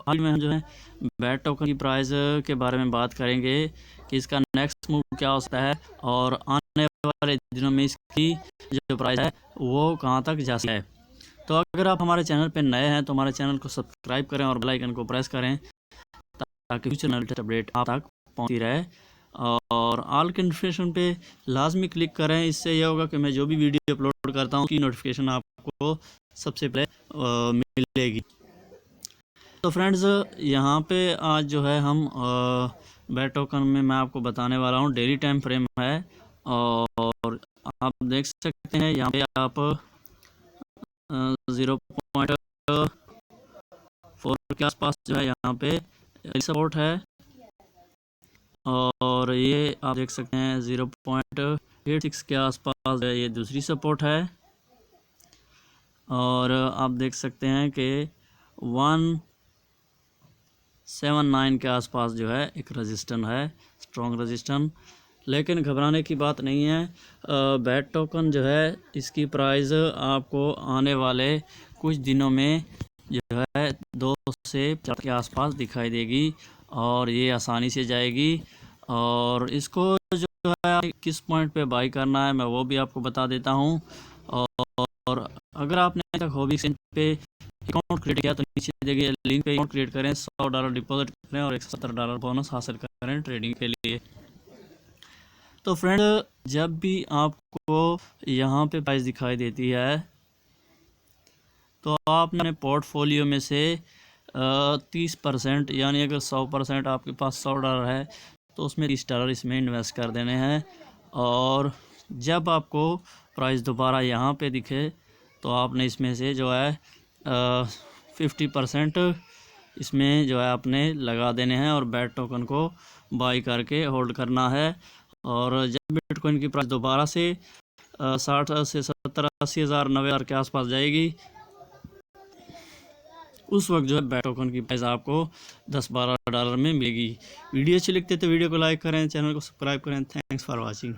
हाल में हम जो है बैट टोकन की प्राइस के बारे में बात करेंगे कि इसका नेक्स्ट मूव क्या हो सकता है और आने वाले दिनों में इसकी जो प्राइस है वो कहाँ तक जा सकता है। तो अगर आप हमारे चैनल पर नए हैं तो हमारे चैनल को सब्सक्राइब करें और बेल आइकन को प्रेस करें ताकि फ्यूचर लेटेस्ट अपडेट आप तक पहुँचती रहे। और ऑल के नोटिफिकेशन पे लाजमी क्लिक करें, इससे यह होगा कि मैं जो भी वीडियो अपलोड करता हूँ उसकी नोटिफिकेशन आपको सबसे पहले मिलेगी। तो फ्रेंड्स, यहाँ पे आज जो है हम बैट टोकन में मैं आपको बताने वाला हूँ डेली टाइम फ्रेम है। और आप देख सकते हैं यहाँ पे आप 0.4 के आसपास जो है यहाँ पे सपोर्ट है और ये आप देख सकते हैं 0.86 के आसपास ये दूसरी सपोर्ट है। और आप देख सकते हैं कि 179 के आसपास जो है एक रेजिस्टेंस है, स्ट्रॉन्ग रेजिस्टेंस। लेकिन घबराने की बात नहीं है। बैट टोकन जो है इसकी प्राइस आपको आने वाले कुछ दिनों में जो है 2 से 4 के आसपास दिखाई देगी और ये आसानी से जाएगी। और इसको जो है किस पॉइंट पे बाई करना है मैं वो भी आपको बता देता हूँ। और अगर आपने तक हॉबी एक्सचेंज पे अकाउंट क्रिएट किया तो नीचे देखिए लिंक पे अकाउंट क्रिएट करें, $100 डिपॉजिट करें और $170 बोनस हासिल करें ट्रेडिंग के लिए। तो फ्रेंड, जब भी आपको यहाँ पे प्राइस दिखाई देती है तो आपने अपने पोर्टफोलियो में से 30% यानी अगर 100% आपके पास $100 है तो उसमें $30 इसमें इन्वेस्ट कर देने हैं। और जब आपको प्राइस दोबारा यहाँ पे दिखे तो आपने इसमें से जो है 50% इसमें जो है आपने लगा देने हैं और बैट टोकन को बाई करके होल्ड करना है। और जब बिटकॉइन की प्राइस दोबारा से 60 से 70 80 हज़ार 90 हज़ार के आसपास जाएगी उस वक्त जो है बैट टोकन की प्राइस आपको $10-12 में मिलेगी। वीडियो अच्छी लगती है तो वीडियो को लाइक करें, चैनल को सब्सक्राइब करें। Thanks for watching.